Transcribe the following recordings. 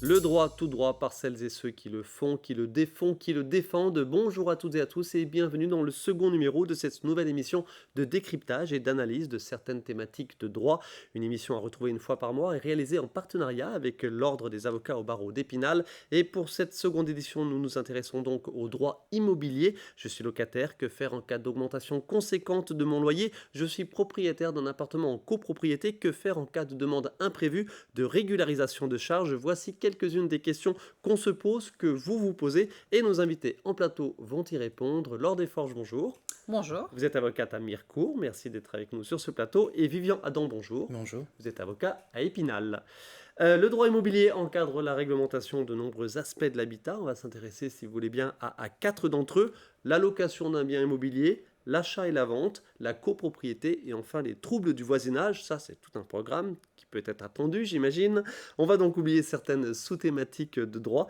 Le droit tout droit par celles et ceux qui le font, qui le défont, qui le défendent. Bonjour à toutes et à tous et bienvenue dans le second numéro de cette nouvelle émission de décryptage et d'analyse de certaines thématiques de droit. Une émission à retrouver une fois par mois et réalisée en partenariat avec l'Ordre des avocats au barreau d'Épinal. Et pour cette seconde édition, nous nous intéressons donc au droit immobilier. Je suis locataire, que faire en cas d'augmentation conséquente de mon loyer? Je suis propriétaire d'un appartement en copropriété, que faire en cas de demande imprévue de régularisation de charges? Voici quelques-unes des questions qu'on se pose, que vous vous posez, et nos invités en plateau vont y répondre. Laure Desforges, bonjour. Bonjour. Vous êtes avocate à Mirecourt, merci d'être avec nous sur ce plateau. Et Vivian Adam, bonjour. Bonjour. Vous êtes avocat à Épinal. Le droit immobilier encadre la réglementation de nombreux aspects de l'habitat. On va s'intéresser, si vous voulez bien, à quatre d'entre eux. La location d'un bien immobilier, l'achat et la vente, la copropriété et enfin les troubles du voisinage. Ça, c'est tout un programme qui peut être attendu, j'imagine. On va donc oublier certaines sous-thématiques de droit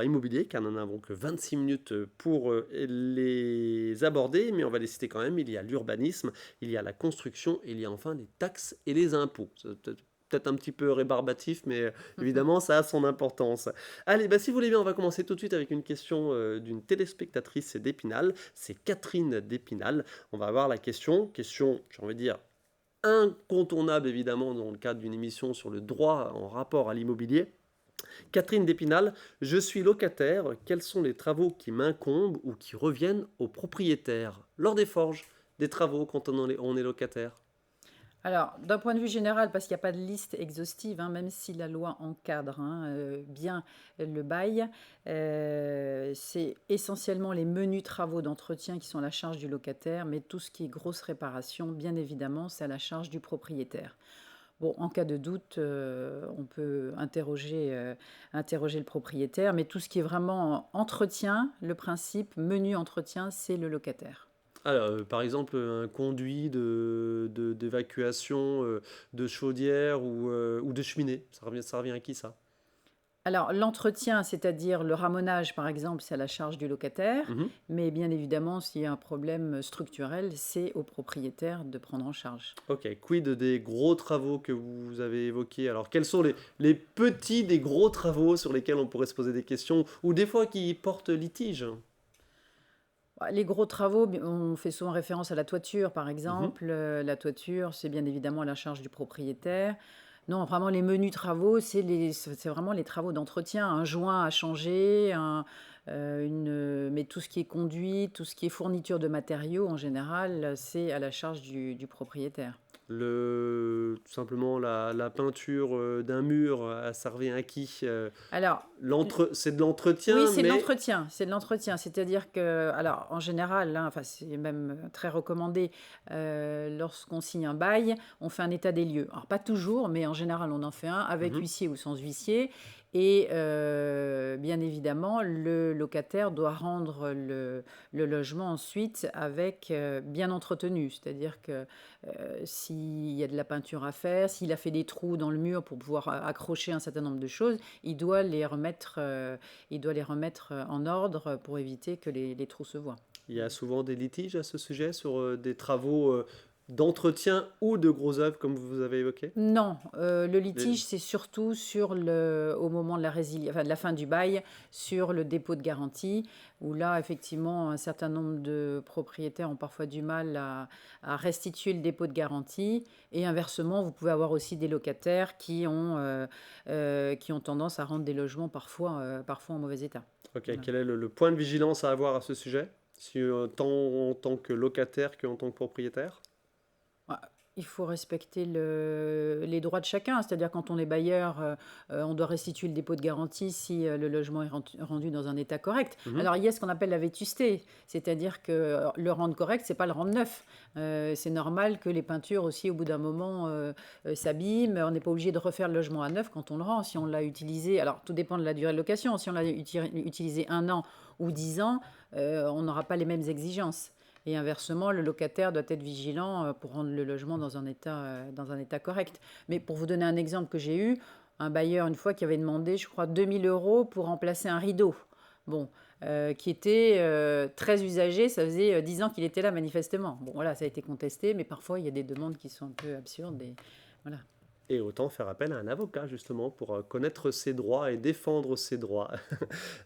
immobilier, car nous n'avons que 26 minutes pour les aborder, mais on va les citer quand même. Il y a l'urbanisme, il y a la construction, il y a enfin les taxes et les impôts. C'est peut-être un petit peu rébarbatif, mais évidemment, ça a son importance. Allez, si vous voulez bien, on va commencer tout de suite avec une question d'une téléspectatrice d'Épinal. C'est Catherine d'Épinal. On va avoir la question, j'ai envie de dire, incontournable évidemment dans le cadre d'une émission sur le droit en rapport à l'immobilier. Catherine d'Épinal, je suis locataire. Quels sont les travaux qui m'incombent ou qui reviennent au propriétaire? Lors des forges, des travaux quand on est locataire. Alors, d'un point de vue général, parce qu'il n'y a pas de liste exhaustive, même si la loi encadre bien le bail, c'est essentiellement les menus travaux d'entretien qui sont à la charge du locataire, mais tout ce qui est grosse réparation, bien évidemment, c'est à la charge du propriétaire. Bon, en cas de doute, on peut interroger le propriétaire, mais tout ce qui est vraiment entretien, le principe menu entretien, c'est le locataire. Alors, par exemple, un conduit d'évacuation de chaudière ou de cheminée, ça revient à qui ça? Alors, l'entretien, c'est-à-dire le ramonage, par exemple, c'est à la charge du locataire, Mhm. mais bien évidemment, s'il y a un problème structurel, c'est au propriétaire de prendre en charge. Ok, quid des gros travaux que vous avez évoqués? Alors, quels sont les petits des gros travaux sur lesquels on pourrait se poser des questions ou des fois qui portent litige? Les gros travaux, on fait souvent référence à la toiture, par Mhm. exemple. La toiture, c'est bien évidemment à la charge du propriétaire. Non, vraiment, les menus travaux, c'est vraiment les travaux d'entretien. Un joint à changer, mais tout ce qui est conduit, tout ce qui est fourniture de matériaux, en général, c'est à la charge du propriétaire. Tout simplement la peinture d'un mur, ça revient à qui? Alors, C'est de oui, l'entretien, c'est de mais... l'entretien. C'est de l'entretien. C'est-à-dire que, alors, en général, enfin, c'est même très recommandé, lorsqu'on signe un bail, on fait un état des lieux. Alors, pas toujours, mais en général, on en fait un avec Mhm. huissier ou sans huissier. Et bien évidemment, le locataire doit rendre le logement ensuite avec bien entretenu. C'est-à-dire que s'il y a de la peinture à faire, s'il a fait des trous dans le mur pour pouvoir accrocher un certain nombre de choses, il doit les remettre en ordre pour éviter que les trous se voient. Il y a souvent des litiges à ce sujet sur des travaux d'entretien ou de gros œuvres, comme vous avez évoqué? Non, le Les- litige, c'est surtout au moment de de la fin du bail, sur le dépôt de garantie, où là, effectivement, un certain nombre de propriétaires ont parfois du mal à restituer le dépôt de garantie. Et inversement, vous pouvez avoir aussi des locataires qui ont tendance à rendre des logements parfois en mauvais état. Ok, Voilà. quel est le point de vigilance à avoir à ce sujet? Si, tant en tant que locataire qu'en tant que propriétaire? Ouais, il faut respecter les droits de chacun. C'est-à-dire quand on est bailleur, on doit restituer le dépôt de garantie si le logement est rendu dans un état correct. Mhm. Alors il y a ce qu'on appelle la vétusté, c'est-à-dire que le rendre correct, c'est pas le rendre neuf. C'est normal que les peintures aussi, au bout d'un moment, s'abîment. On n'est pas obligé de refaire le logement à neuf quand on le rend. Si on l'a utilisé, alors tout dépend de la durée de location. Si on l'a utilisé 1 an ou 10 ans, on n'aura pas les mêmes exigences. Et inversement, le locataire doit être vigilant pour rendre le logement dans un état correct. Mais pour vous donner un exemple que j'ai eu, un bailleur une fois qui avait demandé, je crois, 2 000 € pour remplacer un rideau. Bon, qui était très usagé, ça faisait 10 ans qu'il était là manifestement. Bon, voilà, ça a été contesté, mais parfois il y a des demandes qui sont un peu absurdes. Et voilà. Et autant faire appel à un avocat, justement, pour connaître ses droits et défendre ses droits.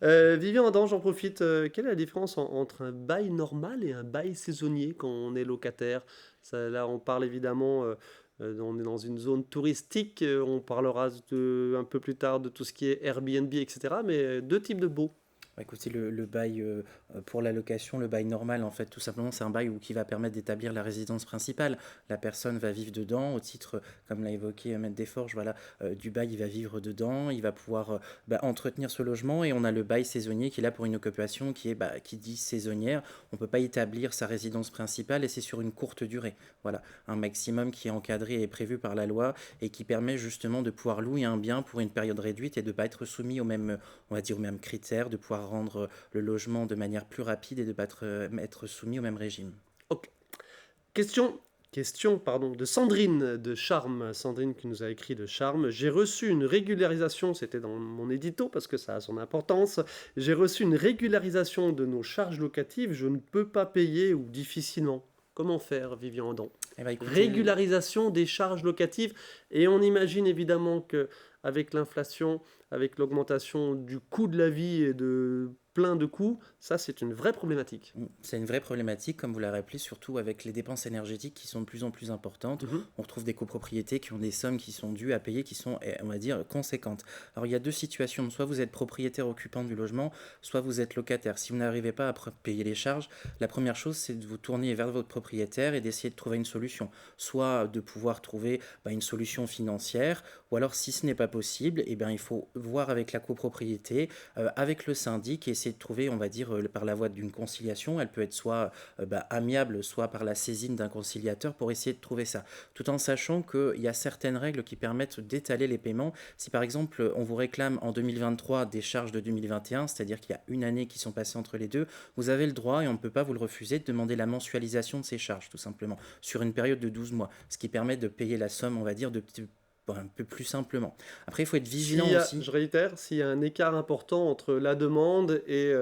Vivian Adam, j'en profite. Quelle est la différence entre un bail normal et un bail saisonnier quand on est locataire? Là, on parle évidemment, on est dans une zone touristique, on parlera un peu plus tard de tout ce qui est Airbnb, etc. Mais deux types de baux. Bah, écoutez, le bail pour la location, le bail normal, en fait, tout simplement, c'est un bail qui va permettre d'établir la résidence principale. La personne va vivre dedans au titre, comme l'a évoqué Maître Desforges, voilà, du bail, il va vivre dedans, il va pouvoir entretenir ce logement. Et on a le bail saisonnier qui est là pour une occupation qui dit saisonnière. On ne peut pas établir sa résidence principale et c'est sur une courte durée. Voilà, un maximum qui est encadré et prévu par la loi et qui permet justement de pouvoir louer un bien pour une période réduite et de ne pas être soumis aux mêmes, on va dire, aux mêmes critères, de pouvoir rendre le logement de manière plus rapide et de ne pas être soumis au même régime. Ok. Question de Sandrine de Charme. Sandrine qui nous a écrit de Charme. J'ai reçu une régularisation, c'était dans mon édito parce que ça a son importance. J'ai reçu une régularisation de nos charges locatives. Je ne peux pas payer ou difficilement. Comment faire, Vivian Adam? Eh ben, écoutez, Régularisation des charges locatives. Et on imagine évidemment que avec l'inflation, avec l'augmentation du coût de la vie et de plein de coûts, ça c'est une vraie problématique. c'est une vraie problématique, comme vous l'avez rappelé, surtout avec les dépenses énergétiques qui sont de plus en plus importantes. Mhm. On retrouve des copropriétés qui ont des sommes qui sont dues à payer, qui sont, on va dire, conséquentes. Alors il y a deux situations, soit vous êtes propriétaire occupant du logement, soit vous êtes locataire. Si vous n'arrivez pas à payer les charges, la première chose c'est de vous tourner vers votre propriétaire et d'essayer de trouver une solution. Soit de pouvoir trouver une solution financière, ou alors si ce n'est pas possible, il faut voir avec la copropriété, avec le syndic et essayer de trouver, on va dire, par la voie d'une conciliation. Elle peut être soit amiable, soit par la saisine d'un conciliateur pour essayer de trouver ça. Tout en sachant qu'il y a certaines règles qui permettent d'étaler les paiements. Si par exemple on vous réclame en 2023 des charges de 2021, c'est-à-dire qu'il y a une année qui sont passées entre les deux, vous avez le droit, et on ne peut pas vous le refuser, de demander la mensualisation de ces charges, tout simplement, sur une période de 12 mois. Ce qui permet de payer la somme, on va dire, un peu plus simplement. Après, il faut être vigilant aussi. Je réitère, s'il y a un écart important entre la demande et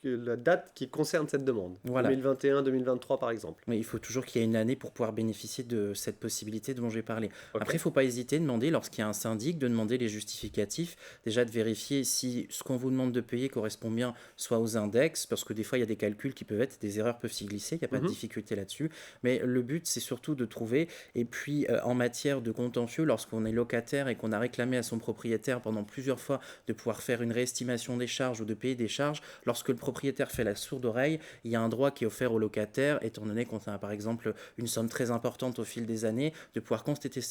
la date qui concerne cette demande, Voilà. 2021, 2023 par exemple. Mais il faut toujours qu'il y ait une année pour pouvoir bénéficier de cette possibilité dont j'ai parlé. Ok. Après, il ne faut pas hésiter à demander, lorsqu'il y a un syndic, de demander les justificatifs. Déjà, de vérifier si ce qu'on vous demande de payer correspond bien soit aux index, parce que des fois, il y a des calculs qui peuvent être, des erreurs peuvent s'y glisser, il n'y a pas de difficulté là-dessus. Mais le but, c'est surtout de trouver. Et puis, en matière de contentieux, lorsqu'on est locataire et qu'on a réclamé à son propriétaire pendant plusieurs fois de pouvoir faire une réestimation des charges ou de payer des charges, lorsque le propriétaire fait la sourde oreille, il y a un droit qui est offert au locataire, étant donné qu'on a par exemple une somme très importante au fil des années, de pouvoir contester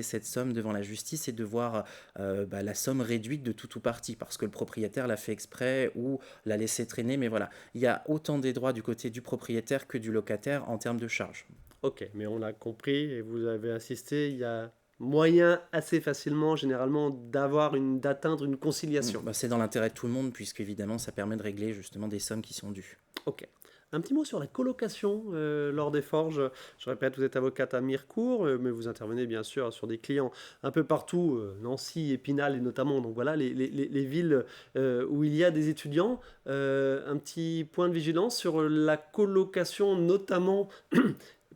cette somme devant la justice et de voir la somme réduite de tout ou partie, parce que le propriétaire l'a fait exprès ou l'a laissé traîner. Mais voilà, il y a autant des droits du côté du propriétaire que du locataire en termes de charges. Ok, mais on l'a compris et vous avez insisté, il y a moyen assez facilement, généralement, d'atteindre une conciliation. C'est dans l'intérêt de tout le monde, puisque évidemment ça permet de régler justement des sommes qui sont dues. Ok. Un petit mot sur la colocation, Laure Desforges. Je répète, vous êtes avocate à Mirecourt, mais vous intervenez bien sûr sur des clients un peu partout, Nancy, Épinal et notamment, donc voilà, les villes où il y a des étudiants. Un petit point de vigilance sur la colocation, notamment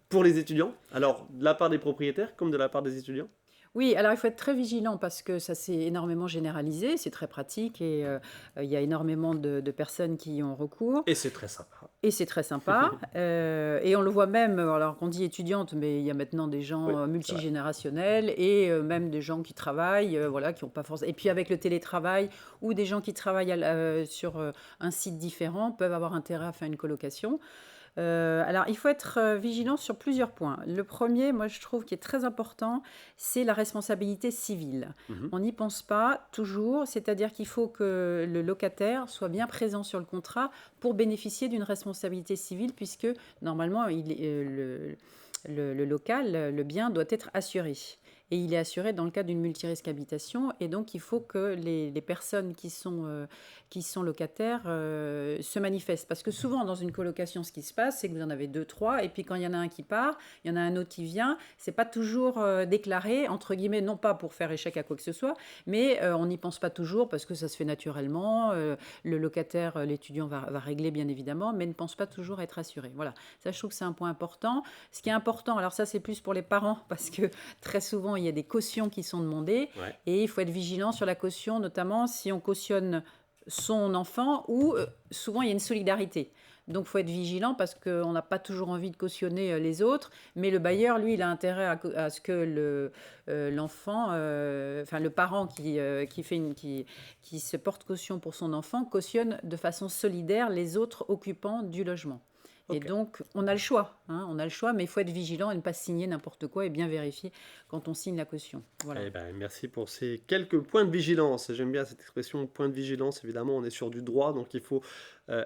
pour les étudiants, alors de la part des propriétaires comme de la part des étudiants. Oui, alors il faut être très vigilant parce que ça s'est énormément généralisé, c'est très pratique et il y a énormément de personnes qui y ont recours Et c'est très sympa. et c'est très sympa. Et on le voit même, alors qu'on dit étudiante, mais il y a maintenant des gens Oui, c'est vrai. multigénérationnels et même des gens qui travaillent, voilà, qui n'ont pas forcément. Et puis avec le télétravail ou des gens qui travaillent sur un site différent peuvent avoir intérêt à faire une colocation. Alors, il faut être vigilant sur plusieurs points. Le premier, moi, je trouve qui est très important, c'est la responsabilité civile. Mhm. On n'y pense pas toujours, c'est-à-dire qu'il faut que le locataire soit bien présent sur le contrat pour bénéficier d'une responsabilité civile, puisque normalement, le local, le bien doit être assuré. et il est assuré dans le cadre d'une multirisque habitation. Et donc, il faut que les personnes qui sont locataires se manifestent. Parce que souvent, dans une colocation, ce qui se passe, c'est que vous en avez deux, trois, et puis quand il y en a un qui part, il y en a un autre qui vient. C'est pas toujours déclaré, entre guillemets, non pas pour faire échec à quoi que ce soit, mais on n'y pense pas toujours parce que ça se fait naturellement. Le locataire, l'étudiant va régler, bien évidemment, mais ne pense pas toujours être assuré. Voilà, ça, je trouve que c'est un point important. Ce qui est important, alors ça, c'est plus pour les parents, parce que très souvent, il y a des cautions qui sont demandées, Ouais. et il faut être vigilant sur la caution, notamment si on cautionne son enfant ou souvent il y a une solidarité. Donc il faut être vigilant parce qu'on n'a pas toujours envie de cautionner les autres, mais le bailleur, lui, il a intérêt à ce que l'enfant, enfin le parent qui se porte caution pour son enfant, cautionne de façon solidaire les autres occupants du logement. Et Ok. donc, on a le choix, hein, on a le choix, mais il faut être vigilant et ne pas signer n'importe quoi et bien vérifier quand on signe la caution. Voilà. Eh ben, merci pour ces quelques points de vigilance. J'aime bien cette expression point de vigilance. Évidemment, on est sur du droit, donc il faut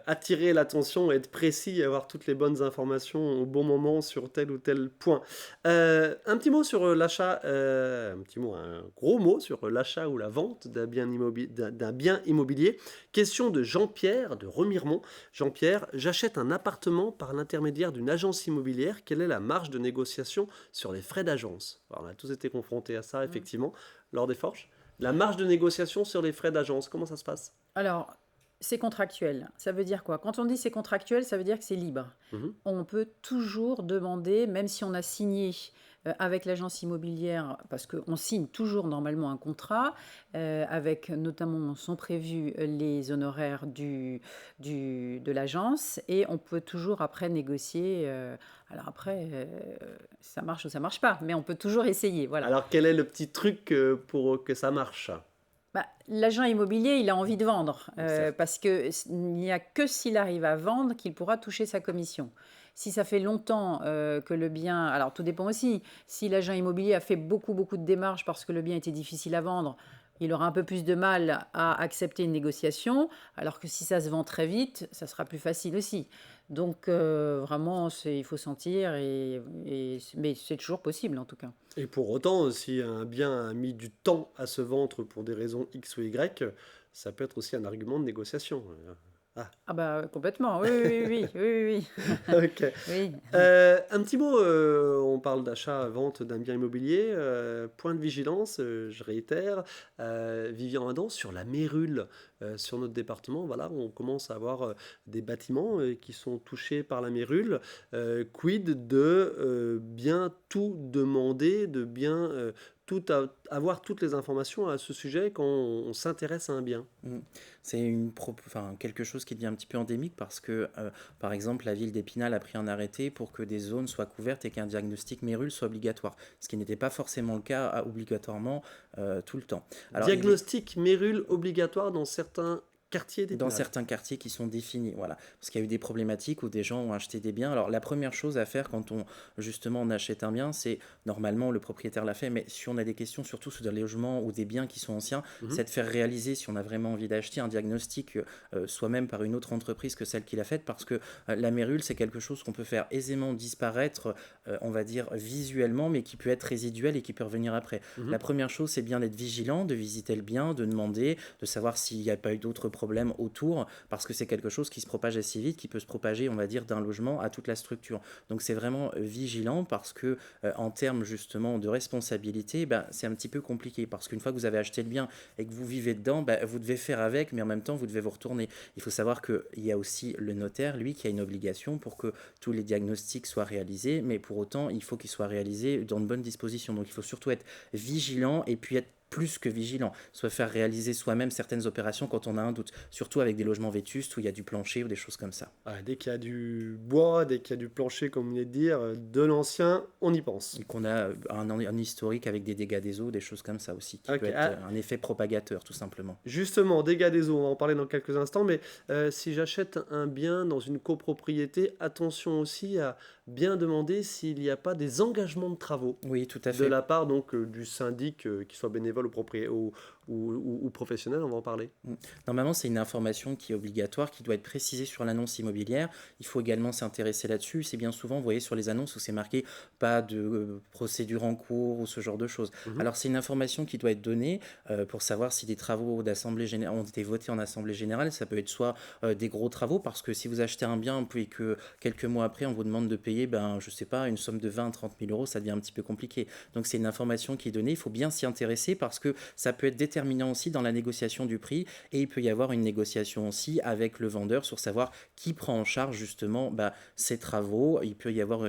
attirer l'attention, être précis et avoir toutes les bonnes informations au bon moment sur tel ou tel point. Un petit mot sur l'achat, un petit mot, un gros mot sur l'achat ou la vente d'un bien immobilier. Question de Jean-Pierre de Remiremont. Jean-Pierre, j'achète un appartement par l'intermédiaire d'une agence immobilière. Quelle est la marge de négociation sur les frais d'agence? Alors, on a tous été confrontés à ça, effectivement, lors des forges. La marge de négociation sur les frais d'agence, comment ça se passe? Alors, c'est contractuel. Ça veut dire quoi? Quand on dit c'est contractuel, ça veut dire que c'est libre. Mhm. On peut toujours demander, même si on a signé avec l'agence immobilière, parce qu'on signe toujours normalement un contrat, avec notamment sont prévus les honoraires de l'agence, et on peut toujours après négocier. Alors après, ça marche ou ça marche pas, mais on peut toujours essayer. Voilà. Alors, quel est le petit truc pour que ça marche? Bah, l'agent immobilier, il a envie de vendre, Certes. parce que il n'y a que s'il arrive à vendre qu'il pourra toucher sa commission. Si ça fait longtemps que le bien, alors tout dépend aussi, si l'agent immobilier a fait beaucoup, beaucoup de démarches parce que le bien était difficile à vendre, il aura un peu plus de mal à accepter une négociation, alors que si ça se vend très vite, ça sera plus facile aussi. Donc vraiment, il faut sentir, mais c'est toujours possible en tout cas. Et pour autant, si un bien a mis du temps à se vendre pour des raisons X ou Y, ça peut être aussi un argument de négociation. Ah, Ah bah complètement, oui, oui, oui, oui, oui, ok. oui. Un petit mot, on parle d'achat-vente d'un bien immobilier. Point de vigilance, je réitère, Vivian Adam, sur la mérule, sur notre département, voilà, on commence à avoir des bâtiments qui sont touchés par la mérule. Quid de bien tout demander, de bien avoir toutes les informations à ce sujet quand on s'intéresse à un bien? Mm. C'est enfin, quelque chose qui devient un petit peu endémique parce que, par exemple, la ville d'Épinal a pris un arrêté pour que des zones soient couvertes et qu'un diagnostic mérule soit obligatoire, ce qui n'était pas forcément le cas obligatoirement tout le temps. Alors, Diagnostic mérule obligatoire dans certains quartiers dans d'Épinal. certains quartiers qui sont définis, voilà. Parce qu'il y a eu des problématiques où des gens ont acheté des biens. Alors la première chose à faire quand on achète un bien, c'est normalement le propriétaire l'a fait, mais si on a des questions, surtout sur des logements ou des biens qui sont anciens, c'est de faire réaliser, si on a vraiment envie d'acheter, un diagnostic soi-même par une autre entreprise que celle qui l'a faite, parce que la mérule, c'est quelque chose qu'on peut faire aisément disparaître, on va dire visuellement, mais qui peut être résiduel et qui peut revenir après. La première chose, c'est bien d'être vigilant, de visiter le bien, de demander, de savoir s'il n'y a pas eu d'autres problèmes autour, parce que c'est quelque chose qui se propage assez vite, qui peut se propager, on va dire, d'un logement à toute la structure. Donc c'est vraiment vigilant parce que en termes justement de responsabilité, c'est un petit peu compliqué parce qu'une fois que vous avez acheté le bien et que vous vivez dedans, vous devez faire avec, mais en même temps vous devez vous retourner. Il faut savoir qu'il y a aussi le notaire, lui, qui a une obligation pour que tous les diagnostics soient réalisés, mais pour autant il faut qu'ils soient réalisés dans de bonnes dispositions. Donc il faut surtout être vigilant et puis être plus que vigilant, soit faire réaliser soi-même certaines opérations quand on a un doute, surtout avec des logements vétustes où il y a du plancher ou des choses comme ça. Ouais, dès qu'il y a du bois, dès qu'il y a du plancher, comme vous venez de dire, de l'ancien, on y pense. Et qu'on a un historique avec des dégâts des eaux, des choses comme ça aussi, qui Ok, peut être un effet propagateur tout simplement. justement, dégâts des eaux, on va en parler dans quelques instants, mais si j'achète un bien dans une copropriété, attention aussi à bien demander s'il n'y a pas des engagements de travaux Oui, tout à de fait. la part donc du syndic, qui soit bénévole ou professionnel, on va en parler. Normalement, c'est une information qui est obligatoire, qui doit être précisée sur l'annonce immobilière. Il faut également s'intéresser là-dessus. C'est bien souvent, vous voyez, sur les annonces où c'est marqué pas de procédure en cours ou ce genre de choses. Alors, c'est une information qui doit être donnée pour savoir si des travaux d'assemblée générale ont été votés en assemblée générale. Ça peut être soit des gros travaux, parce que si vous achetez un bien, puis que quelques mois après, on vous demande de payer, je sais pas, une somme de 20 30 000 euros, ça devient un petit peu compliqué. Donc, c'est une information qui est donnée. Il faut bien s'y intéresser parce que ça peut être déterminant aussi dans la négociation du prix, et il peut y avoir une négociation aussi avec le vendeur sur savoir qui prend en charge justement ces travaux. Il peut y avoir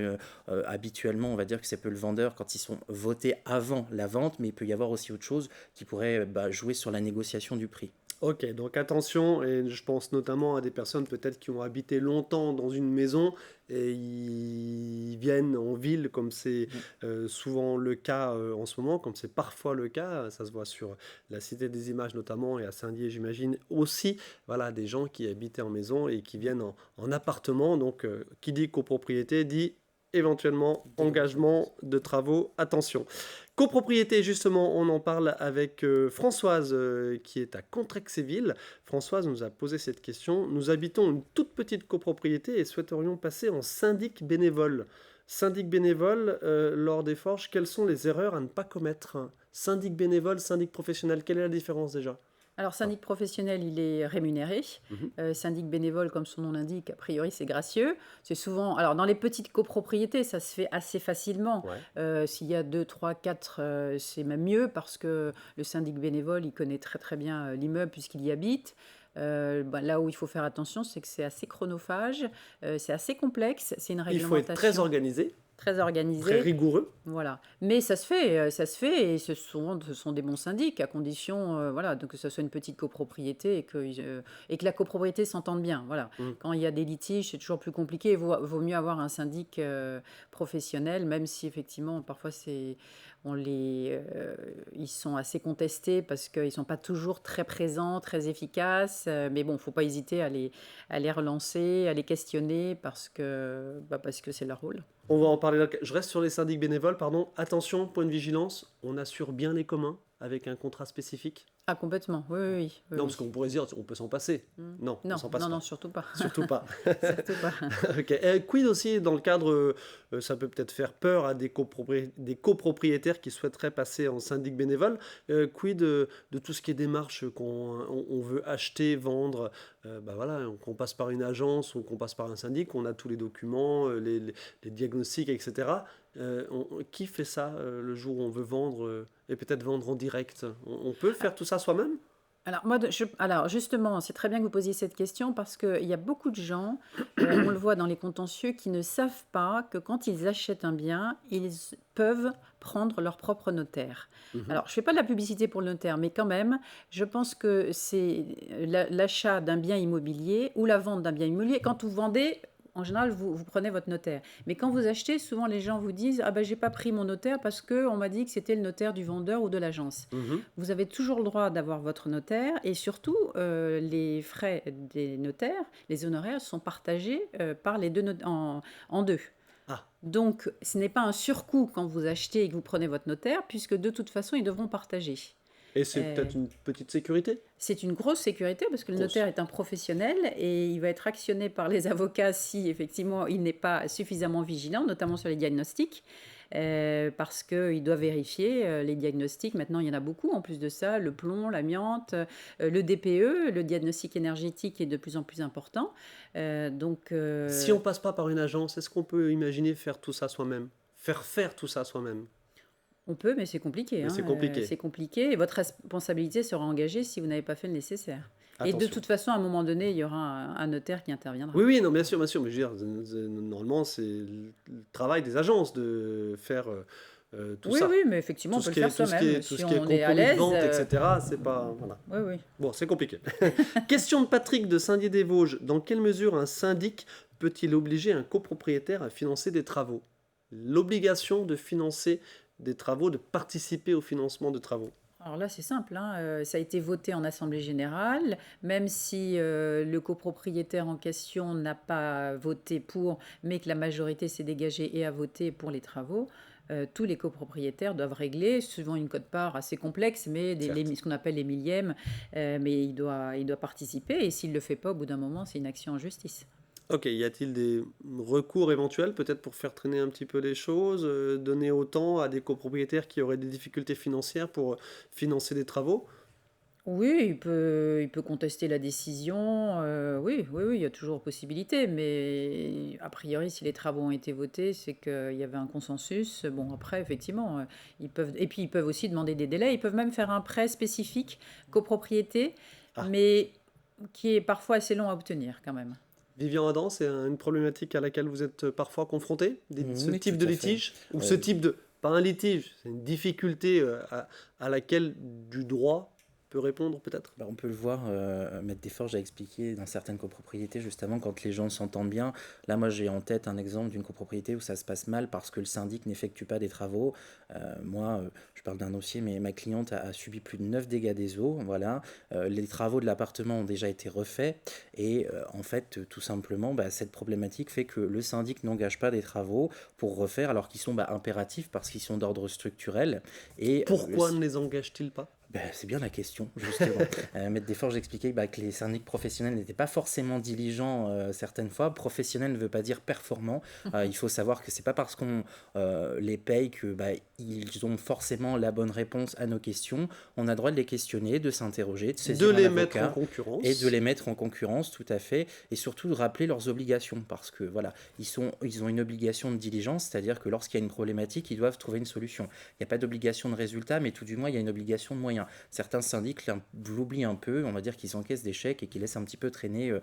habituellement, on va dire que c'est peu le vendeur quand ils sont votés avant la vente, mais il peut y avoir aussi autre chose qui pourrait jouer sur la négociation du prix. Ok, donc attention, et je pense notamment à des personnes peut-être qui ont habité longtemps dans une maison et ils viennent en ville, comme c'est souvent le cas en ce moment, comme c'est parfois le cas, ça se voit sur la Cité des Images notamment et à Saint-Dié j'imagine aussi, voilà, des gens qui habitaient en maison et qui viennent en appartement, donc qui dit copropriété dit éventuellement engagement de travaux, attention. Copropriété, justement, on en parle avec Françoise qui est à Contrexéville. Françoise nous a posé cette question. Nous habitons une toute petite copropriété et souhaiterions passer en syndic bénévole. Syndic bénévole, lors des forges, quelles sont les erreurs à ne pas commettre? Syndic bénévole, syndic professionnel, quelle est la différence déjà? Alors, syndic professionnel, il est rémunéré. Syndic bénévole, comme son nom l'indique, a priori, c'est gracieux. C'est souvent... Alors, dans les petites copropriétés, ça se fait assez facilement. Ouais. S'il y a 2, 3, 4, c'est même mieux parce que le syndic bénévole, il connaît très, très bien l'immeuble puisqu'il y habite. Là où il faut faire attention, c'est que c'est assez chronophage, c'est assez complexe, c'est une Il faut être très réglementation organisé, très très organisée. rigoureux. Voilà. Mais ça se fait, et ce sont des bons syndics, à condition donc que ce soit une petite copropriété et que la copropriété s'entende bien. Voilà. Quand il y a des litiges, c'est toujours plus compliqué. Vaut mieux avoir un syndic professionnel, même si effectivement, parfois, ils sont assez contestés parce qu'ils ne sont pas toujours très présents, très efficaces. Mais bon, il ne faut pas hésiter à les relancer, à les questionner parce que c'est leur rôle. On va en parler là. Je reste sur les syndics bénévoles, pardon. Attention, point de vigilance, on assure bien les communs avec un contrat spécifique. Ah, complètement, oui. Non, parce qu'on pourrait dire, on peut s'en passer. Non, on s'en passe pas. Non, surtout pas. Surtout pas. Surtout pas. Ok. Et quid aussi, dans le cadre, ça peut peut-être faire peur à des copropriétaires qui souhaiteraient passer en syndic bénévole, quid de tout ce qui est démarche on veut acheter, vendre, voilà, qu'on passe par une agence ou qu'on passe par un syndic, on a tous les documents, les diagnostics, etc. Qui fait ça le jour où on veut vendre et peut-être vendre en direct? On peut faire tout ça soi-même? Alors justement, c'est très bien que vous posiez cette question parce qu'il y a beaucoup de gens, on le voit dans les contentieux, qui ne savent pas que quand ils achètent un bien, ils peuvent prendre leur propre notaire. Alors, je ne fais pas de la publicité pour le notaire, mais quand même, je pense que c'est l'achat d'un bien immobilier ou la vente d'un bien immobilier. Quand vous vendez, en général, vous prenez votre notaire. Mais quand vous achetez, souvent les gens vous disent « Ah ben, j'ai pas pris mon notaire parce qu'on m'a dit que c'était le notaire du vendeur ou de l'agence. » Vous avez toujours le droit d'avoir votre notaire et surtout, les frais des notaires, les honoraires sont partagés par les deux en deux. Ah. Donc, ce n'est pas un surcoût quand vous achetez et que vous prenez votre notaire, puisque de toute façon, ils devront partager. Et c'est peut-être une petite sécurité? C'est une grosse sécurité parce que le notaire est un professionnel et il va être actionné par les avocats si effectivement il n'est pas suffisamment vigilant, notamment sur les diagnostics, parce qu'il doit vérifier les diagnostics. Maintenant, il y en a beaucoup en plus de ça, le plomb, l'amiante, le DPE, le diagnostic énergétique est de plus en plus important. Si on passe pas par une agence, est-ce qu'on peut imaginer faire tout ça soi-même? Faire tout ça soi-même? On peut, mais c'est compliqué. Mais c'est compliqué. C'est compliqué et votre responsabilité sera engagée si vous n'avez pas fait le nécessaire. Attention. Et de toute façon, à un moment donné, il y aura un notaire qui interviendra. Oui, non, bien sûr, mais je veux dire, normalement, c'est le travail des agences de faire tout ça. Oui, mais effectivement, on peut le faire soi-même. Tout Si ce qui est on est à l'aise, compromis de vente, etc., c'est pas... Voilà. Oui. Bon, c'est compliqué. Question de Patrick de Saint-Dié-des-Vosges. Dans quelle mesure un syndic peut-il obliger un copropriétaire à financer des travaux? L'obligation de financer des travaux, de participer au financement de travaux. Alors là, c'est simple, ça a été voté en Assemblée générale, même si le copropriétaire en question n'a pas voté pour, mais que la majorité s'est dégagée et a voté pour les travaux. tous les copropriétaires doivent régler, souvent une quote-part assez complexe, mais Certes. ce qu'on appelle les millièmes, mais il doit participer, et s'il ne le fait pas, au bout d'un moment, c'est une action en justice. Ok, y a-t-il des recours éventuels peut-être pour faire traîner un petit peu les choses, donner autant à des copropriétaires qui auraient des difficultés financières pour financer des travaux? Oui, il peut contester la décision. Oui, il y a toujours possibilité. Mais a priori, si les travaux ont été votés, c'est qu'il y avait un consensus. Bon, après, effectivement, ils peuvent. Et puis, ils peuvent aussi demander des délais. Ils peuvent même faire un prêt spécifique copropriété, Ah, mais qui est parfois assez long à obtenir quand même. Vivian Adam, c'est une problématique à laquelle vous êtes parfois confronté, ce Oui, type tout de à fait. litige, ou ce Euh, type de, pas un litige, c'est une difficulté à laquelle du droit peut répondre peut-être? On peut le voir, Maître Desforges a expliqué dans certaines copropriétés, justement, quand les gens s'entendent bien. Là, moi, j'ai en tête un exemple d'une copropriété où ça se passe mal parce que le syndic n'effectue pas des travaux. Moi, je parle d'un dossier, mais ma cliente a subi plus de 9 dégâts des eaux. Voilà. Les travaux de l'appartement ont déjà été refaits. Et en fait, tout simplement, cette problématique fait que le syndic n'engage pas des travaux pour refaire, alors qu'ils sont impératifs parce qu'ils sont d'ordre structurel. Et Pourquoi ne les engage-t-il pas? c'est bien la question, justement. Maître Desforges expliquait que les syndics professionnels n'étaient pas forcément diligents certaines fois. Professionnel ne veut pas dire performant. Il faut savoir que c'est pas parce qu'on les paye que ils ont forcément la bonne réponse à nos questions. On a le droit de les questionner, de s'interroger, de De saisir un les mettre en avocat et de concurrence? les mettre en concurrence, tout à fait, et surtout de rappeler leurs obligations, parce que voilà, ils ont une obligation de diligence, c'est-à-dire que lorsqu'il y a une problématique, ils doivent trouver une solution. Il n'y a pas d'obligation de résultat, mais tout du moins, il y a une obligation de moyens. Certains syndics l'oublient un peu, on va dire qu'ils encaissent des chèques et qu'ils laissent un petit peu traîner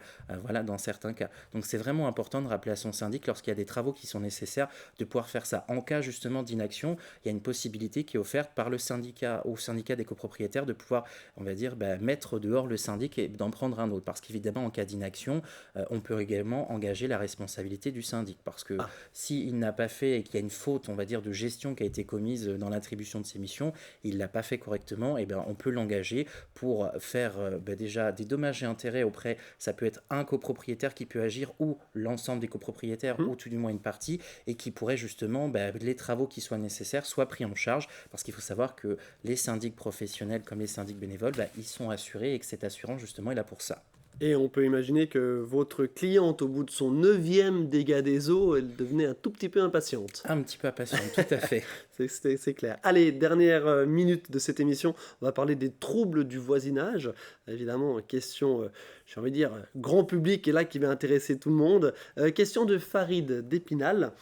voilà, dans certains cas. Donc c'est vraiment important de rappeler à son syndic, lorsqu'il y a des travaux qui sont nécessaires, de pouvoir faire ça. En cas justement d'inaction, il y a une possibilité qui est offerte par le syndicat au syndicat des copropriétaires de pouvoir, on va dire, mettre dehors le syndic et d'en prendre un autre. Parce qu'évidemment, en cas d'inaction, on peut également engager la responsabilité du syndic. Parce que Ah, s'il n'a pas fait et qu'il y a une faute, on va dire, de gestion qui a été commise dans l'attribution de ses missions, il ne l'a pas fait correctement, et on peut l'engager pour faire déjà des dommages et intérêts auprès, ça peut être un copropriétaire qui peut agir ou l'ensemble des copropriétaires hmm. ou tout du moins une partie et qui pourrait justement, les travaux qui soient nécessaires soient pris en charge parce qu'il faut savoir que les syndics professionnels comme les syndics bénévoles, ils sont assurés et que cette assurance justement est là pour ça. Et on peut imaginer que votre cliente, au bout de son 9e dégât des eaux, elle devenait un tout petit peu impatiente. Un petit peu impatient, tout à fait. C'est clair. Allez, dernière minute de cette émission, on va parler des troubles du voisinage. Évidemment, question, j'ai envie de dire, grand public, et là qui va intéresser tout le monde. Question de Farid d'Épinal.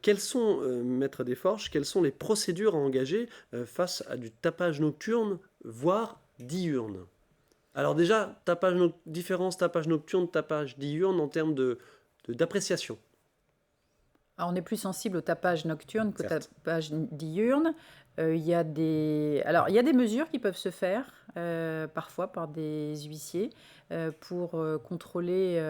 Quels sont, Maître Desforges, quelles sont les procédures à engager face à du tapage nocturne, voire diurne? Alors déjà, différence tapage nocturne, tapage diurne en termes d'appréciation. Alors, on est plus sensible au tapage nocturne qu'au Certes. tapage diurne. Alors, il y a des mesures qui peuvent se faire parfois par des huissiers pour contrôler.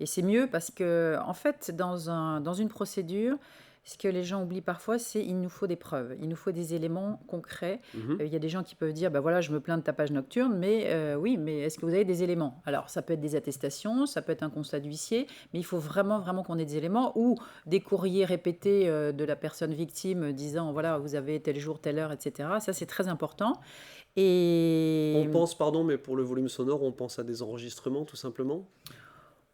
Et c'est mieux parce que, en fait, dans une procédure, ce que les gens oublient parfois, c'est qu'il nous faut des preuves, il nous faut des éléments concrets. Mhm. Il y a des gens qui peuvent dire, bah voilà, je me plains de tapage nocturne, mais oui, mais est-ce que vous avez des éléments? Alors, ça peut être des attestations, ça peut être un constat d'huissier, mais il faut vraiment, vraiment qu'on ait des éléments ou des courriers répétés de la personne victime disant, voilà, vous avez tel jour, telle heure, etc. Ça, c'est très important. On Et pense, pardon, mais pour le volume sonore, on pense à des enregistrements tout simplement.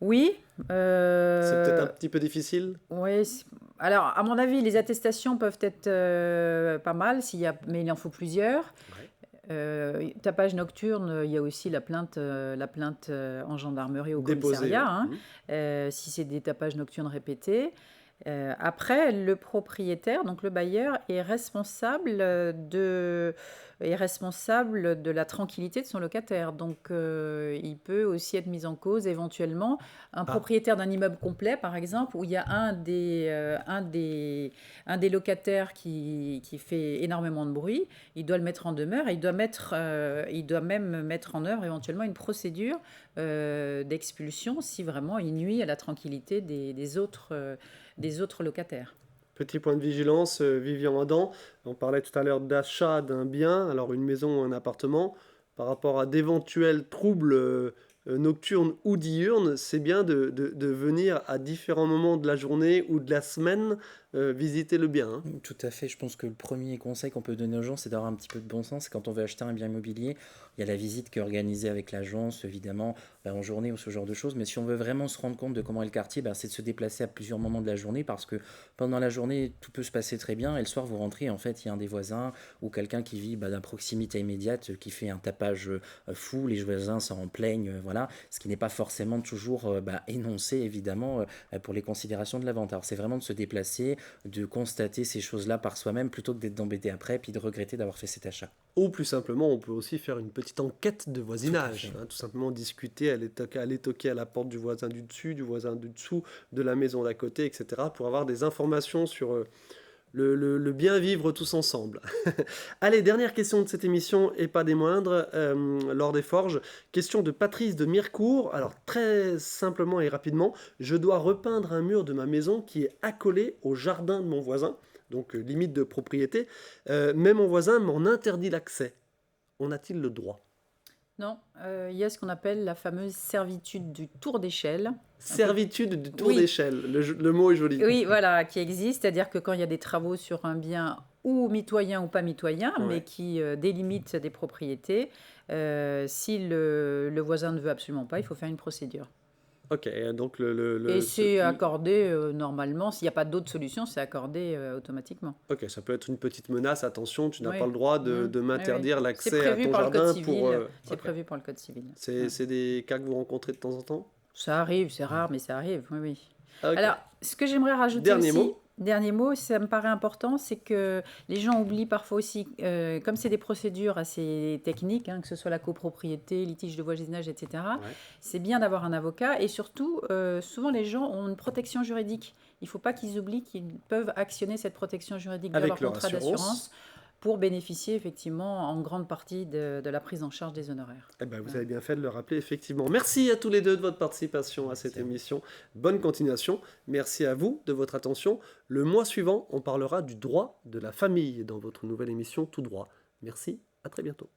oui, C'est peut-être un petit peu difficile. oui. Alors, à mon avis, les attestations peuvent être pas mal, mais il en faut plusieurs. Ouais. Tapage nocturne, il y a aussi la plainte en gendarmerie au Déposé, commissariat, ouais. hein, Mhm. si c'est des tapages nocturnes répétés. Après, le propriétaire, donc le bailleur, est responsable de la tranquillité de son locataire. Donc, il peut aussi être mis en cause éventuellement. Un Ah, propriétaire d'un immeuble complet, par exemple, où il y a un des locataires qui fait énormément de bruit, il doit le mettre en demeure et il doit même mettre en œuvre éventuellement une procédure d'expulsion si vraiment il nuit à la tranquillité des autres locataires. petit point de vigilance, Vivian Adam. On parlait tout à l'heure d'achat d'un bien, alors une maison ou un appartement. Par rapport à d'éventuels troubles nocturnes ou diurnes, c'est bien de venir à différents moments de la journée ou de la semaine visiter le bien, hein. Tout à fait. Je pense que le premier conseil qu'on peut donner aux gens, c'est d'avoir un petit peu de bon sens. Quand on veut acheter un bien immobilier, il y a la visite qui est organisée avec l'agence, évidemment, en journée ou ce genre de choses. Mais si on veut vraiment se rendre compte de comment est le quartier, c'est de se déplacer à plusieurs moments de la journée parce que pendant la journée, tout peut se passer très bien. Et le soir, vous rentrez, en fait, il y a un des voisins ou quelqu'un qui vit à proximité immédiate, qui fait un tapage fou. Les voisins s'en plaignent, voilà. Ce qui n'est pas forcément toujours énoncé, évidemment, pour les considérations de la vente. Alors, c'est vraiment de se déplacer, de constater ces choses-là par soi-même plutôt que d'être embêté après puis de regretter d'avoir fait cet achat. Ou plus simplement, on peut aussi faire une petite enquête de voisinage, fait. tout simplement discuter, aller toquer à la porte du voisin du dessus, du voisin du dessous, de la maison d'à côté, etc., pour avoir des informations sur le bien vivre tous ensemble. Allez, dernière question de cette émission, et pas des moindres, lors des forges. Question de Patrice de Mirecourt. Alors, très simplement et rapidement, je dois repeindre un mur de ma maison qui est accolé au jardin de mon voisin, donc limite de propriété, mais mon voisin m'en interdit l'accès. En a-t-il le droit? Non, il y a ce qu'on appelle la fameuse servitude du tour d'échelle. Servitude du tour Oui. d'échelle, le mot est joli. Oui, voilà, qui existe, c'est-à-dire que quand il y a des travaux sur un bien ou mitoyen ou pas mitoyen, Ouais. mais qui délimitent des propriétés, si le voisin ne veut absolument pas, il faut faire une procédure. Ok, donc Et c'est accordé normalement, s'il n'y a pas d'autre solution, c'est accordé automatiquement. Ok, ça peut être une petite menace, attention, tu n'as Oui. pas le droit de Oui, m'interdire oui. l'accès C'est à prévu ton par le jardin code civil. pour... C'est ok. prévu par le code civil. C'est des cas que vous rencontrez de temps en temps? Ça arrive, c'est rare, mais ça arrive, oui, oui. Ok. Alors, ce que j'aimerais rajouter Dernier aussi, mot. dernier mot, ça me paraît important, c'est que les gens oublient parfois aussi, comme c'est des procédures assez techniques, que ce soit la copropriété, litige de voisinage, etc., Ouais. c'est bien d'avoir un avocat et surtout, souvent les gens ont une protection juridique. Il ne faut pas qu'ils oublient qu'ils peuvent actionner cette protection juridique de Avec leur leur contrat assurance. d'assurance pour bénéficier effectivement en grande partie de la prise en charge des honoraires. Eh ben, vous avez bien fait de le rappeler, effectivement. Merci à tous les deux de votre participation à cette Merci. émission. Bonne continuation. Merci à vous de votre attention. Le mois suivant, on parlera du droit de la famille dans votre nouvelle émission Tout droit. Merci, à très bientôt.